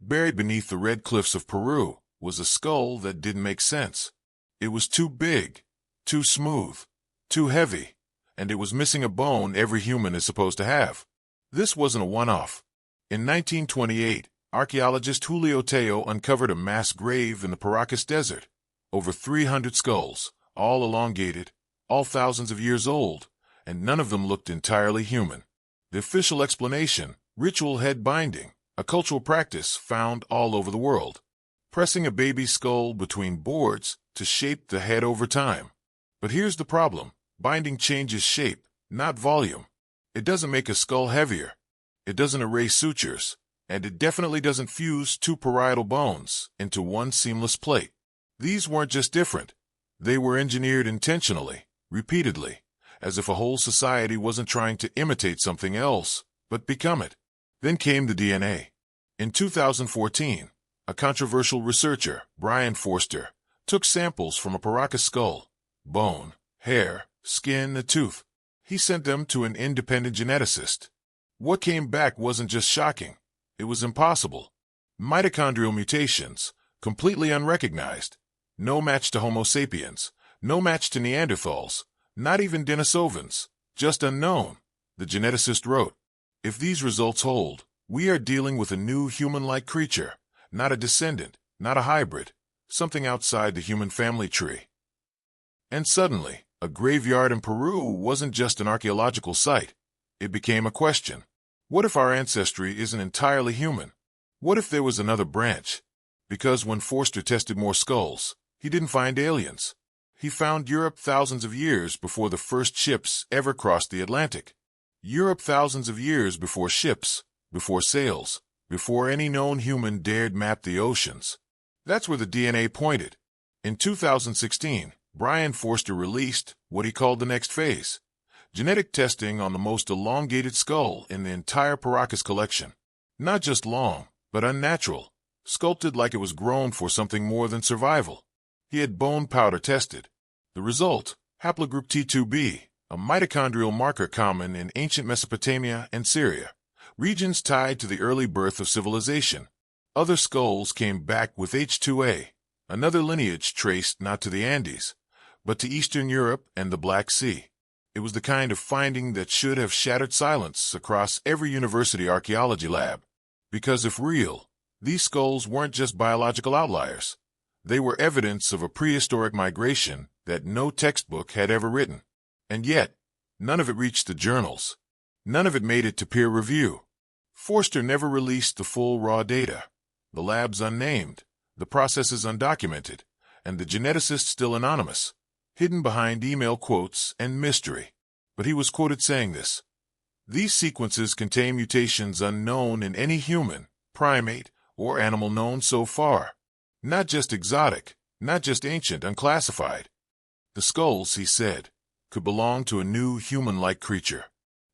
Buried beneath the red cliffs of Peru was a skull that didn't make sense. It was too big, too smooth, too heavy, and it was missing a bone every human is supposed to have. This wasn't a one-off. In 1928, archaeologist Julio Teo uncovered a mass grave in the Paracas desert. Over 300 skulls, all elongated, all thousands of years old, and none of them looked entirely human. The official explanation: ritual head binding, a cultural practice found all over the world. Pressing a baby's skull between boards to shape the head over time. But here's the problem: binding changes shape, not volume. It doesn't make a skull heavier. It doesn't erase sutures, and it definitely doesn't fuse two parietal bones into one seamless plate. These weren't just different. They were engineered intentionally, repeatedly, as if a whole society wasn't trying to imitate something else, but become it. Then came the DNA. In 2014, a controversial researcher, Brian Forster, took samples from a Paracas skull, bone, hair, skin, a tooth. He sent them to an independent geneticist. What came back wasn't just shocking. It was impossible. Mitochondrial mutations, completely unrecognized. No match to Homo sapiens, no match to Neanderthals, not even Denisovans, just unknown. The geneticist wrote, "If these results hold, we are dealing with a new human-like creature, not a descendant, not a hybrid, something outside the human family tree." And suddenly, a graveyard in Peru wasn't just an archaeological site. It became a question. What if our ancestry isn't entirely human? What if there was another branch? Because when Forster tested more skulls, he didn't find aliens. He found Europe thousands of years before the first ships ever crossed the Atlantic. Europe thousands of years before ships, before sails, before any known human dared map the oceans. That's where the DNA pointed. In 2016, Brian Forster released what he called the next phase: genetic testing on the most elongated skull in the entire Paracas collection. Not just long, but unnatural, sculpted like it was grown for something more than survival. He had bone powder tested. The result: haplogroup T2b, a mitochondrial marker common in ancient Mesopotamia and Syria, regions tied to the early birth of civilization. Other skulls came back with H2a, another lineage traced not to the Andes, but to Eastern Europe and the Black Sea. It was the kind of finding that should have shattered silence across every university archaeology lab. Because if real, these skulls weren't just biological outliers. They were evidence of a prehistoric migration that no textbook had ever written. And yet, none of it reached the journals. None of it made it to peer review. Forster never released the full raw data. The lab's unnamed, the processes undocumented, and the geneticist still anonymous, hidden behind email quotes and mystery. But he was quoted saying this: "These sequences contain mutations unknown in any human, primate, or animal known so far. Not just exotic, not just ancient, unclassified. The skulls," he said, "could belong to a new human-like creature.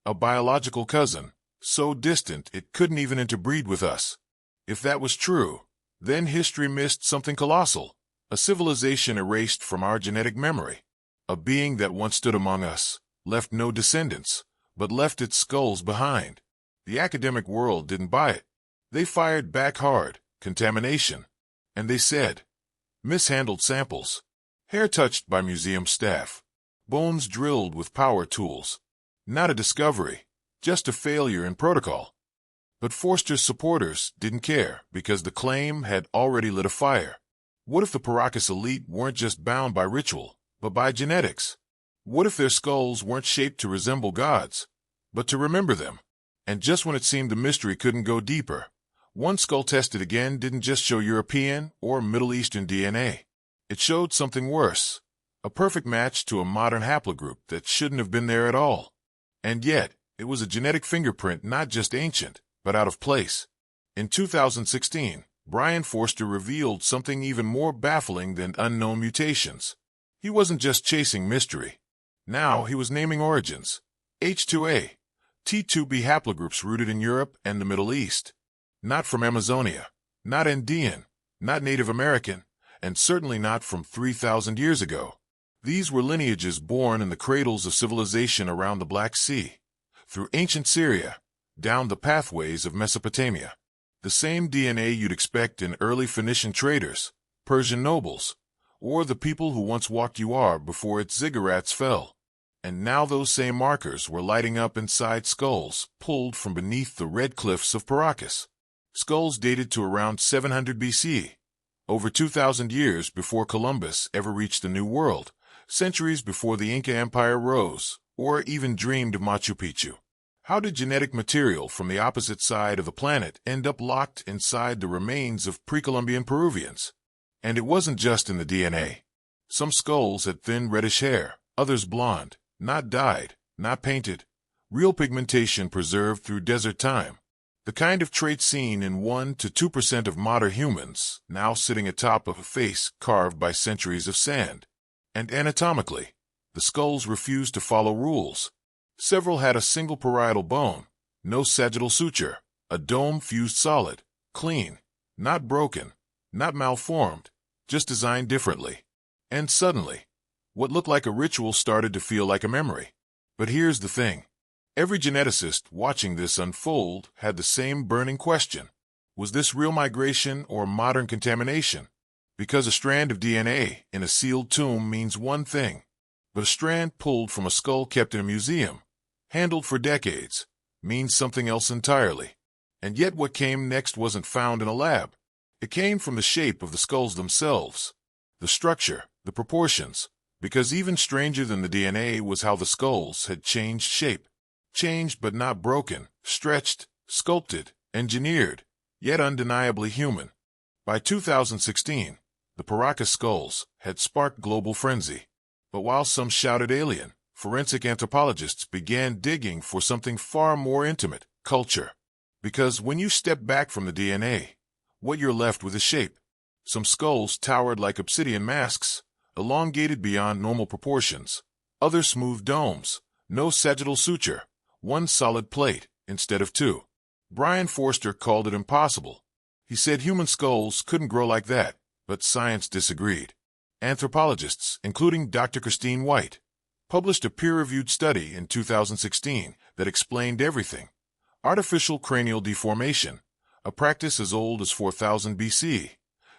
A biological cousin, so distant it couldn't even interbreed with us. If that was true, then history missed something colossal. A civilization erased from our genetic memory. A being that once stood among us, left no descendants, but left its skulls behind." The academic world didn't buy it. They fired back hard: contamination. And they said, mishandled samples, hair touched by museum staff, bones drilled with power tools. Not a discovery, just a failure in protocol. But Forster's supporters didn't care because the claim had already lit a fire. What if the Paracas elite weren't just bound by ritual, but by genetics? What if their skulls weren't shaped to resemble gods, but to remember them? And just when it seemed the mystery couldn't go deeper, one skull tested again didn't just show European or Middle Eastern DNA. It showed something worse: a perfect match to a modern haplogroup that shouldn't have been there at all. And yet, it was a genetic fingerprint not just ancient, but out of place. In 2016, Brian Forster revealed something even more baffling than unknown mutations. He wasn't just chasing mystery. Now he was naming origins. H2a, T2b haplogroups rooted in Europe and the Middle East. Not from Amazonia, not Andean, not Native American, and certainly not from 3,000 years ago. These were lineages born in the cradles of civilization around the Black Sea, through ancient Syria, down the pathways of Mesopotamia. The same DNA you'd expect in early Phoenician traders, Persian nobles, or the people who once walked Uar before its ziggurats fell. And now those same markers were lighting up inside skulls pulled from beneath the red cliffs of Paracas. Skulls dated to around 700 BC, over 2,000 years before Columbus ever reached the New World, centuries before the Inca Empire rose, or even dreamed of Machu Picchu. How did genetic material from the opposite side of the planet end up locked inside the remains of pre-Columbian Peruvians? And it wasn't just in the DNA. Some skulls had thin reddish hair, others blonde, not dyed, not painted, real pigmentation preserved through desert time. The kind of trait seen in 1 to 2% of modern humans, now sitting atop of a face carved by centuries of sand. And anatomically, the skulls refused to follow rules. Several had a single parietal bone, no sagittal suture, a dome-fused solid, clean, not broken, not malformed, just designed differently. And suddenly, what looked like a ritual started to feel like a memory. But here's the thing. Every geneticist watching this unfold had the same burning question. Was this real migration or modern contamination? Because a strand of DNA in a sealed tomb means one thing, but a strand pulled from a skull kept in a museum, handled for decades, means something else entirely. And yet what came next wasn't found in a lab. It came from the shape of the skulls themselves, the structure, the proportions, because even stranger than the DNA was how the skulls had changed shape. Changed but not broken, stretched, sculpted, engineered, yet undeniably human. By 2016, the Paracas skulls had sparked global frenzy. But while some shouted alien, forensic anthropologists began digging for something far more intimate, culture. Because when you step back from the DNA, what you're left with is shape. Some skulls towered like obsidian masks, elongated beyond normal proportions. Other smooth domes, no sagittal suture, one solid plate instead of two. Brian Forster called it impossible. He said human skulls couldn't grow like that, but science disagreed. Anthropologists, including Dr. Christine White, published a peer-reviewed study in 2016 that explained everything. Artificial cranial deformation, a practice as old as 4000 BC,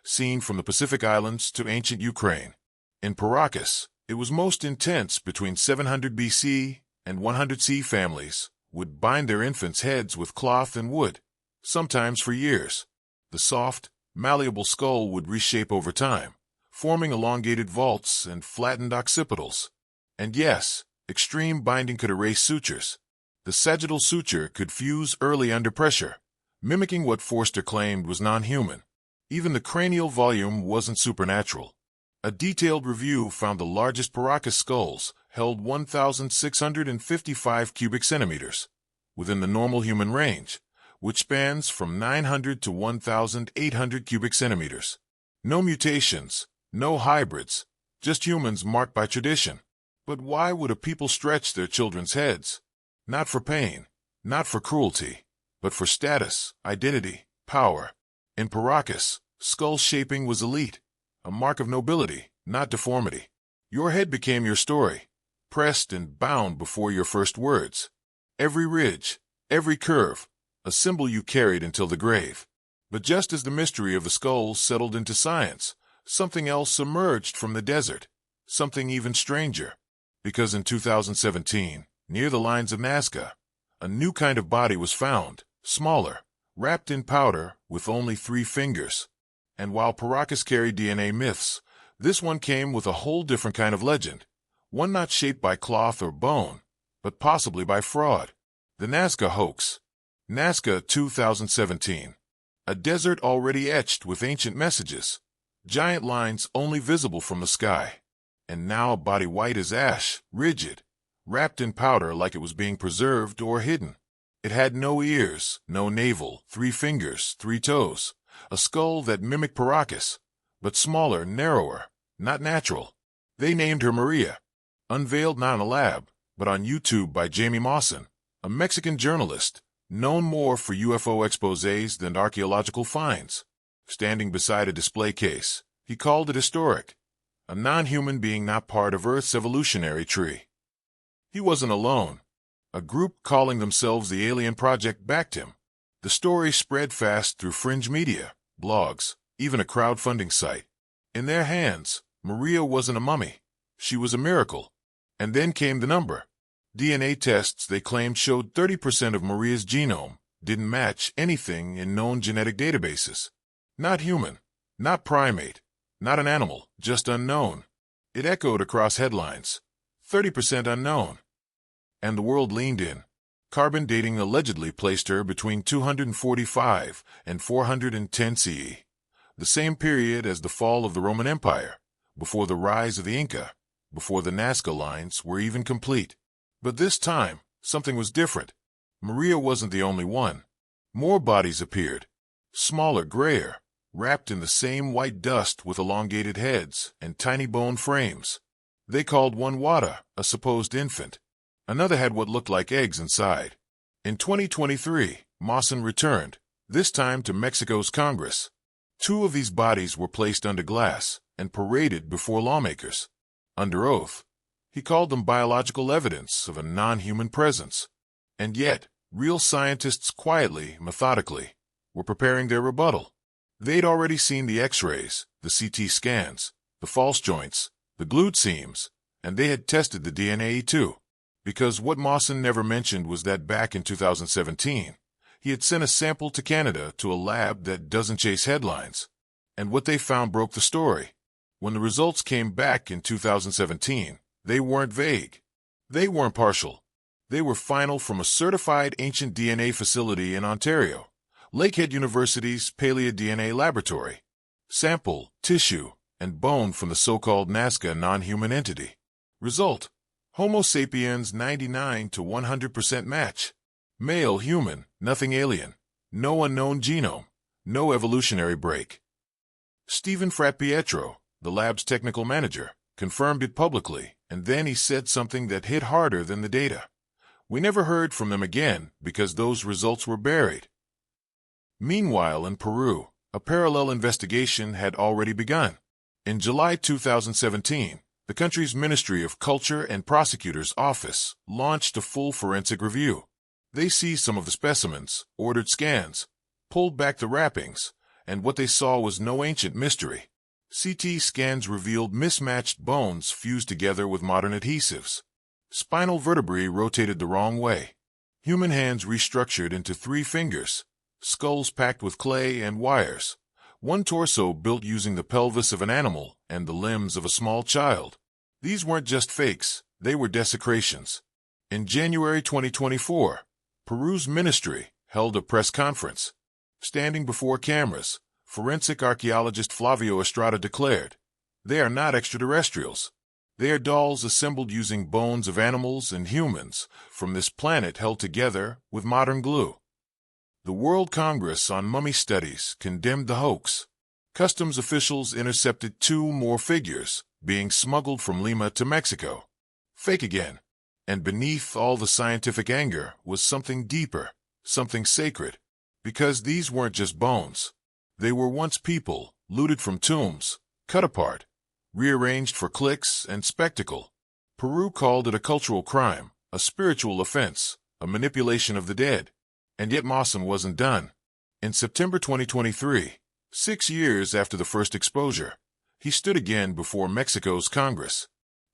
seen from the Pacific Islands to ancient Ukraine. In Paracas, it was most intense between 700 BC and 100 CE. Families would bind their infants' heads with cloth and wood, sometimes for years. The soft, malleable skull would reshape over time, forming elongated vaults and flattened occipitals. And yes, extreme binding could erase sutures. The sagittal suture could fuse early under pressure, mimicking what Forster claimed was non-human. Even the cranial volume wasn't supernatural. A detailed review found the largest Paracas skulls held 1,655 cubic centimeters, within the normal human range, which spans from 900 to 1,800 cubic centimeters. No mutations, no hybrids, just humans marked by tradition. But why would a people stretch their children's heads? Not for pain, not for cruelty, but for status, identity, power. In Paracas, skull shaping was elite, a mark of nobility, not deformity. Your head became your story, pressed and bound before your first words. Every ridge, every curve, a symbol you carried until the grave. But just as the mystery of the skulls settled into science, something else emerged from the desert, something even stranger. Because in 2017, near the lines of Nazca, a new kind of body was found, smaller, wrapped in powder with only 3 fingers. And while Paracas carried DNA myths, this one came with a whole different kind of legend, one not shaped by cloth or bone, but possibly by fraud. The Nazca hoax. Nazca 2017. A desert already etched with ancient messages, giant lines only visible from the sky. And now a body white as ash, rigid, wrapped in powder like it was being preserved or hidden. It had no ears, no navel, 3 fingers, 3 toes, a skull that mimicked Paracas, but smaller, narrower, not natural. They named her Maria. Unveiled not in a lab, but on YouTube by Jamie Mawson, a Mexican journalist, known more for UFO exposés than archaeological finds. Standing beside a display case, he called it historic, a non-human being not part of Earth's evolutionary tree. He wasn't alone. A group calling themselves the Alien Project backed him. The story spread fast through fringe media, blogs, even a crowdfunding site. In their hands, Maria wasn't a mummy. She was a miracle. And then came the number. DNA tests they claimed showed 30% of Maria's genome didn't match anything in known genetic databases. Not human, not primate, not an animal, just unknown. It echoed across headlines. 30% unknown. And the world leaned in. Carbon dating allegedly placed her between 245 and 410 CE, the same period as the fall of the Roman Empire, before the rise of the Inca, before the Nazca lines were even complete. But this time, something was different. Maria wasn't the only one. More bodies appeared, smaller, grayer, wrapped in the same white dust with elongated heads and tiny bone frames. They called one Wada, a supposed infant. Another had what looked like eggs inside. In 2023, Mawson returned, this time to Mexico's Congress. 2 of these bodies were placed under glass and paraded before lawmakers. Under oath, he called them biological evidence of a non-human presence. And yet, real scientists quietly, methodically, were preparing their rebuttal. They'd already seen the X-rays, the CT scans, the false joints, the glued seams, and they had tested the DNA too. Because what Mawson never mentioned was that back in 2017, he had sent a sample to Canada to a lab that doesn't chase headlines. And what they found broke the story. When the results came back in 2017, they weren't vague. They weren't partial. They were final from a certified ancient DNA facility in Ontario, Lakehead University's PaleoDNA laboratory. Sample, tissue, and bone from the so-called Nazca non-human entity. Result: Homo sapiens 99 to 100% match. Male human, nothing alien. No unknown genome. No evolutionary break. Stephen Fratpietro, the lab's technical manager, confirmed it publicly, and then he said something that hit harder than the data. We never heard from them again because those results were buried. Meanwhile, in Peru, a parallel investigation had already begun. In July 2017, the country's Ministry of Culture and Prosecutor's Office launched a full forensic review. They seized some of the specimens, ordered scans, pulled back the wrappings, and what they saw was no ancient mystery. CT scans revealed mismatched bones fused together with modern adhesives. Spinal vertebrae rotated the wrong way. Human hands restructured into 3 fingers. Skulls packed with clay and wires. One torso built using the pelvis of an animal and the limbs of a small child. These weren't just fakes, they were desecrations. In January 2024, Peru's ministry held a press conference. Standing before cameras, forensic archaeologist Flavio Estrada declared, "They are not extraterrestrials. They are dolls assembled using bones of animals and humans from this planet held together with modern glue." The World Congress on Mummy Studies condemned the hoax. Customs officials intercepted 2 more figures being smuggled from Lima to Mexico. Fake again. And beneath all the scientific anger was something deeper, something sacred. Because these weren't just bones. They were once people, looted from tombs, cut apart, rearranged for clicks and spectacle. Peru called it a cultural crime, a spiritual offense, a manipulation of the dead. And yet Mawson wasn't done. In September 2023, 6 years after the first exposure, he stood again before Mexico's Congress.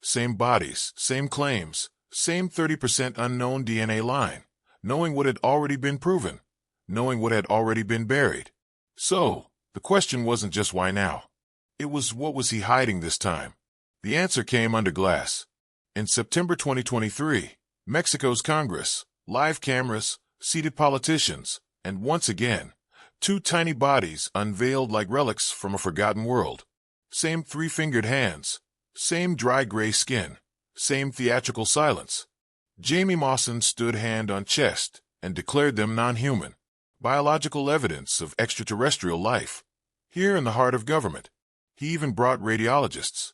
Same bodies, same claims, same 30% unknown DNA line, knowing what had already been proven, knowing what had already been buried. So, the question wasn't just why now. It was what was he hiding this time? The answer came under glass. In September 2023, Mexico's Congress, live cameras, seated politicians, and once again, 2 tiny bodies unveiled like relics from a forgotten world. Same 3-fingered hands, same dry gray skin, same theatrical silence. Jamie Mawson stood hand on chest and declared them non-human, biological evidence of extraterrestrial life, here in the heart of government. He even brought radiologists.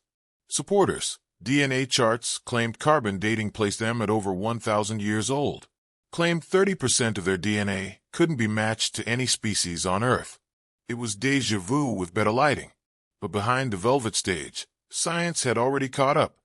Supporters, DNA charts claimed carbon dating placed them at over 1,000 years old. Claimed 30% of their DNA couldn't be matched to any species on Earth. It was déjà vu with better lighting. But behind the velvet stage, science had already caught up.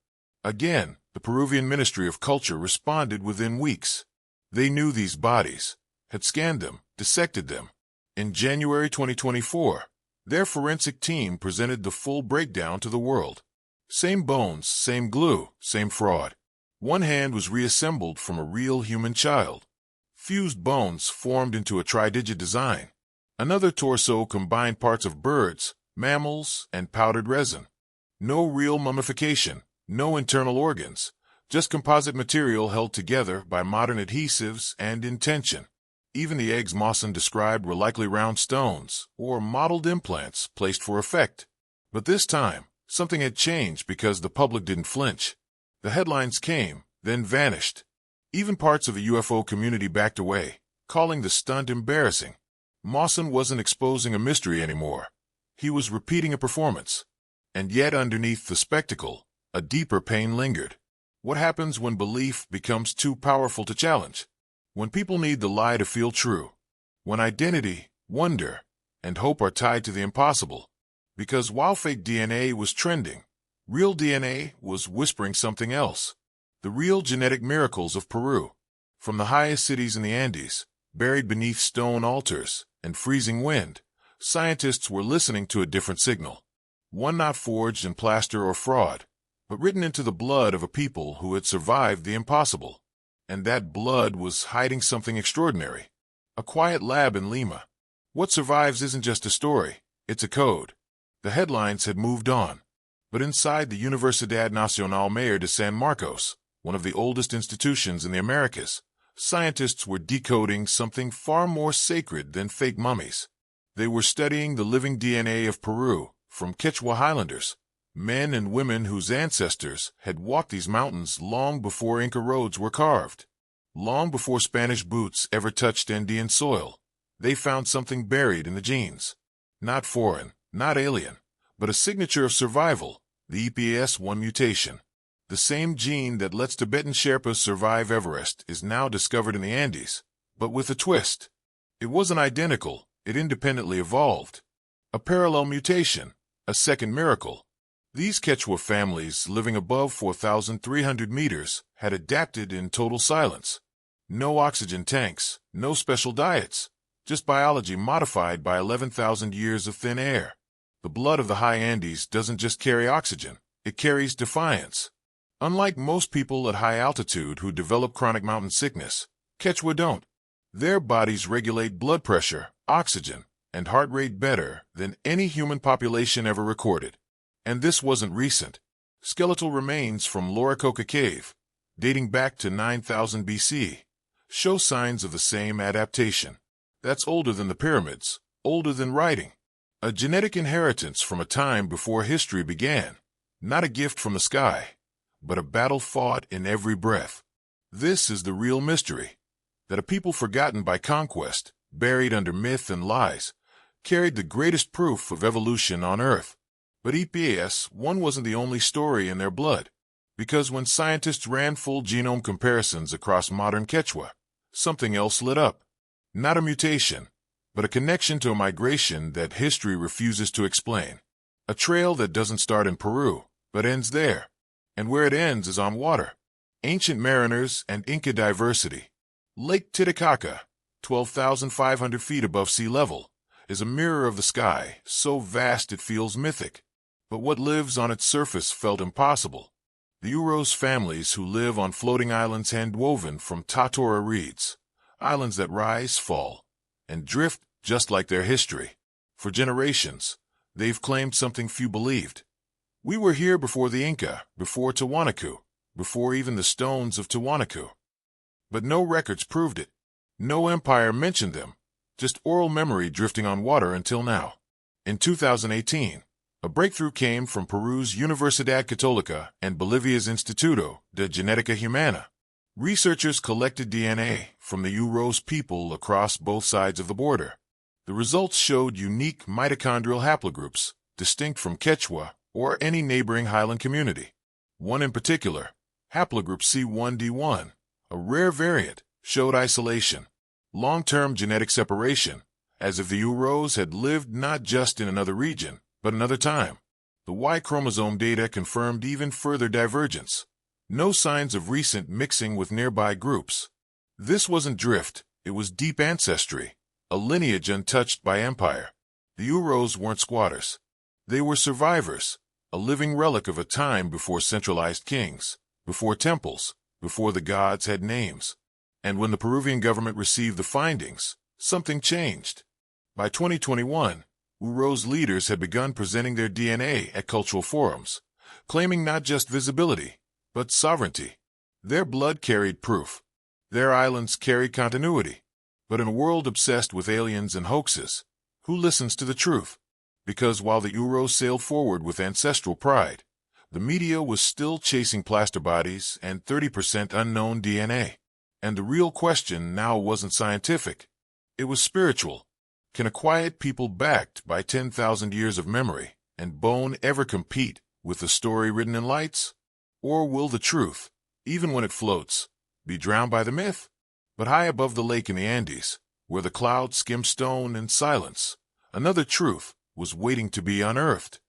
Again, the Peruvian Ministry of Culture responded within weeks. They knew these bodies. had scanned them, dissected them. In January 2024, their forensic team presented the full breakdown to the world. Same bones, same glue, same fraud. One hand was reassembled from a real human child. Fused bones formed into a tridigit design. Another torso combined parts of birds, mammals, and powdered resin. No real mummification, no internal organs, just composite material held together by modern adhesives and intention. Even the eggs Mawson described were likely round stones or modeled implants placed for effect. But this time, something had changed because the public didn't flinch. The headlines came, then vanished. Even parts of the UFO community backed away, calling the stunt embarrassing. Mawson wasn't exposing a mystery anymore. He was repeating a performance. And yet underneath the spectacle, a deeper pain lingered. What happens when belief becomes too powerful to challenge? When people need the lie to feel true. When identity, wonder, and hope are tied to the impossible. Because while fake DNA was trending, real DNA was whispering something else. The real genetic miracles of Peru. From the highest cities in the Andes, buried beneath stone altars and freezing wind, scientists were listening to a different signal. One not forged in plaster or fraud, but written into the blood of a people who had survived the impossible. And that blood was hiding something extraordinary. A quiet lab in Lima. What survives isn't just a story, it's a code. The headlines had moved on. But inside the Universidad Nacional Mayor de San Marcos, one of the oldest institutions in the Americas, scientists were decoding something far more sacred than fake mummies. They were studying the living DNA of Peru from Quechua highlanders, men and women whose ancestors had walked these mountains long before Inca roads were carved. Long before Spanish boots ever touched Andean soil, they found something buried in the genes. Not foreign, not alien, but a signature of survival, the EPAS1 mutation. The same gene that lets Tibetan Sherpas survive Everest is now discovered in the Andes, but with a twist. It wasn't identical, it independently evolved. A parallel mutation, a second miracle. These Quechua families living above 4,300 meters had adapted in total silence. No oxygen tanks, no special diets, just biology modified by 11,000 years of thin air. The blood of the high Andes doesn't just carry oxygen, it carries defiance. Unlike most people at high altitude who develop chronic mountain sickness, Quechua don't. Their bodies regulate blood pressure, oxygen, and heart rate better than any human population ever recorded. And this wasn't recent. Skeletal remains from Loricoca Cave, dating back to 9000 BC, show signs of the same adaptation. That's older than the pyramids, older than writing. A genetic inheritance from a time before history began, not a gift from the sky, but a battle fought in every breath. This is the real mystery, that a people forgotten by conquest, buried under myth and lies, carried the greatest proof of evolution on Earth. But EPAS1 wasn't the only story in their blood, because when scientists ran full genome comparisons across modern Quechua, something else lit up. Not a mutation, but a connection to a migration that history refuses to explain. A trail that doesn't start in Peru, but ends there. And where it ends is on water. Ancient mariners and Inca diversity. Lake Titicaca, 12,500 feet above sea level, is a mirror of the sky, so vast it feels mythic. But what lives on its surface felt impossible. The Uros families who live on floating islands hand-woven from tatora reeds, islands that rise, fall, and drift just like their history. For generations, they've claimed something few believed. We were here before the Inca, before Tiwanaku, before even the stones of Tiwanaku. But no records proved it. No empire mentioned them, just oral memory drifting on water until now. In 2018, a breakthrough came from Peru's Universidad Católica and Bolivia's Instituto de Genética Humana. Researchers collected DNA from the Uros people across both sides of the border. The results showed unique mitochondrial haplogroups, distinct from Quechua or any neighboring highland community. One in particular, haplogroup C1D1, a rare variant, showed isolation, long-term genetic separation, as if the Uros had lived not just in another region, but another time. The Y chromosome data confirmed even further divergence. No signs of recent mixing with nearby groups. This wasn't drift, It was deep ancestry, a lineage untouched by empire. The Uros weren't squatters. They were survivors, a living relic of a time before centralized kings, before temples, before the gods had names. And when the Peruvian government received the findings, something changed. By 2021, Uros leaders had begun presenting their DNA at cultural forums, claiming not just visibility, but sovereignty. Their blood carried proof. Their islands carried continuity. But in a world obsessed with aliens and hoaxes, who listens to the truth? Because while the Uros sailed forward with ancestral pride, the media was still chasing plaster bodies and 30% unknown DNA. And the real question now wasn't scientific. It was spiritual. Can a quiet people backed by 10,000 years of memory and bone ever compete with the story written in lights? Or will the truth, even when it floats, be drowned by the myth? But high above the lake in the Andes, where the clouds skimmed stone in silence, another truth was waiting to be unearthed.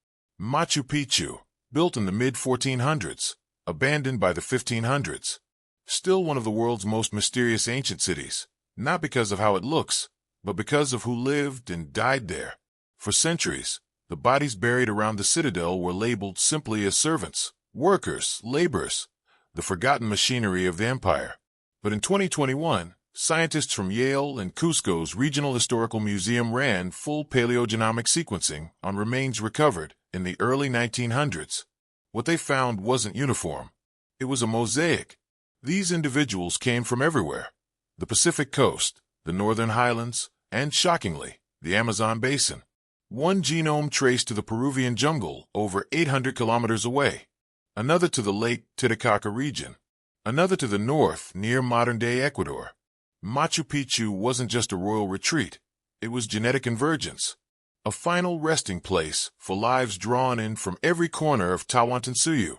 Machu Picchu, built in the mid-1400s, abandoned by the 1500s. Still one of the world's most mysterious ancient cities, not because of how it looks, but because of who lived and died there. For centuries, the bodies buried around the citadel were labeled simply as servants, workers, laborers, the forgotten machinery of the empire. But in 2021, scientists from Yale and Cusco's Regional Historical Museum ran full paleogenomic sequencing on remains recovered in the early 1900s. What they found wasn't uniform. It was a mosaic. These individuals came from everywhere: the Pacific coast, the northern highlands, and, shockingly, the Amazon basin. One genome traced to the Peruvian jungle over 800 kilometers away, another to the Lake Titicaca region, another to the north near modern-day Ecuador. Machu Picchu wasn't just a royal retreat. It was genetic convergence, a final resting place for lives drawn in from every corner of Tawantinsuyu,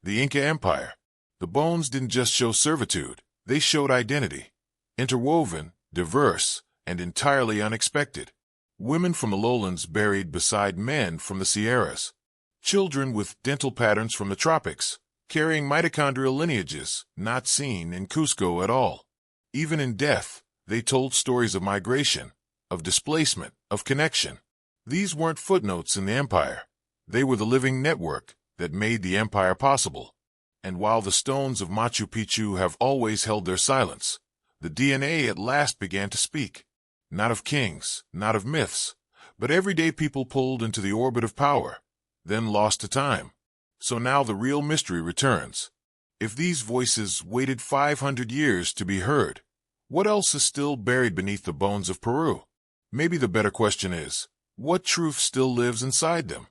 the Inca Empire. The bones didn't just show servitude, they showed identity. Interwoven, diverse, and entirely unexpected. Women from the lowlands buried beside men from the Sierras. Children with dental patterns from the tropics, carrying mitochondrial lineages not seen in Cusco at all. Even in death, they told stories of migration, of displacement, of connection. These weren't footnotes in the empire. They were the living network that made the empire possible. And while the stones of Machu Picchu have always held their silence, the DNA at last began to speak. Not of kings, not of myths, but everyday people pulled into the orbit of power, then lost to time. So now the real mystery returns. If these voices waited 500 years to be heard, what else is still buried beneath the bones of Peru? Maybe the better question is, what truth still lives inside them?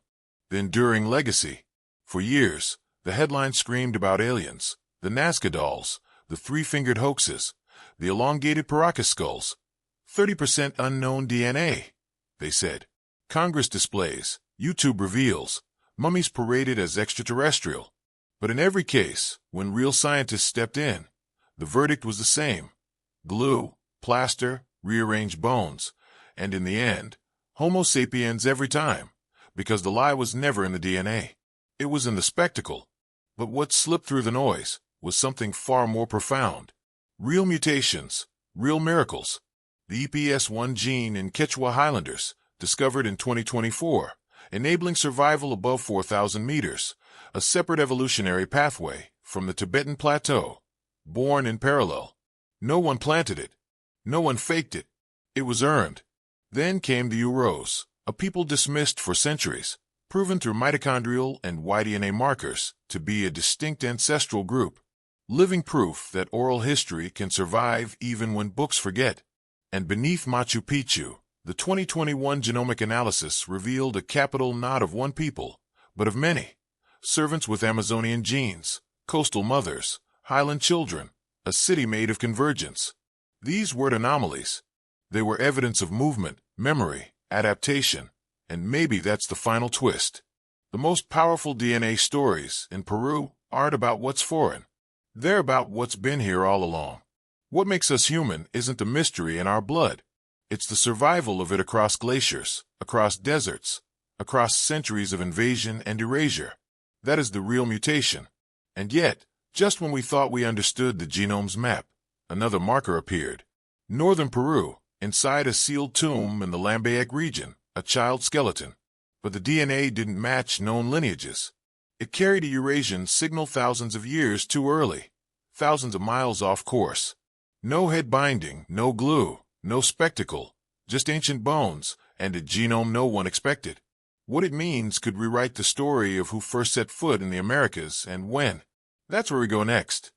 The enduring legacy. For years, the headlines screamed about aliens, the Nazca dolls, the three-fingered hoaxes, the elongated Paracas skulls. 30% unknown DNA, they said. Congress displays, YouTube reveals, mummies paraded as extraterrestrial. But in every case, when real scientists stepped in, the verdict was the same: glue, plaster, rearranged bones, and in the end, Homo sapiens every time, because the lie was never in the DNA. It was in the spectacle. But what slipped through the noise was something far more profound. Real mutations, real miracles. The EPAS1 gene in Quechua Highlanders, discovered in 2024, enabling survival above 4,000 meters, a separate evolutionary pathway from the Tibetan Plateau, born in parallel. No one planted it. No one faked it. It was earned. Then came the Uros, a people dismissed for centuries, proven through mitochondrial and Y-DNA markers to be a distinct ancestral group. Living proof that oral history can survive even when books forget. And beneath Machu Picchu, the 2021 genomic analysis revealed a capital not of one people, but of many. Servants with Amazonian genes, coastal mothers, highland children, a city made of convergence. These weren't anomalies. They were evidence of movement, memory, adaptation, and maybe that's the final twist. The most powerful DNA stories in Peru aren't about what's foreign. They're about what's been here all along. What makes us human isn't the mystery in our blood. It's the survival of it across glaciers, across deserts, across centuries of invasion and erasure. That is the real mutation. And yet, just when we thought we understood the genome's map, another marker appeared. Northern Peru, inside a sealed tomb in the Lambayeque region, a child skeleton. But the DNA didn't match known lineages. It carried a Eurasian signal thousands of years too early, thousands of miles off course. No head binding, no glue, no spectacle, just ancient bones and a genome no one expected. What it means could rewrite the story of who first set foot in the Americas and when. That's where we go next.